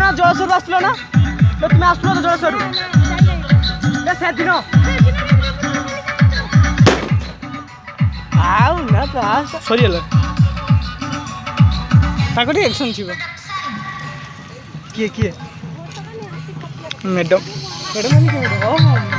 না জলস্বরূপ আসছিল না তো তুমি আসলো তো জলস্বরূপ সেদিন ଆଉ ନା ତ ସରିଗଲା ତାଙ୍କ ଟିକେ ଏକ୍ସନ୍ ଥିବ କିଏ ମ୍ୟାଡ଼ାମ୍ ମ୍ୟାଡ଼ାମ୍ ମାନେ କିଏ ମ୍ୟାଡ଼ାମ୍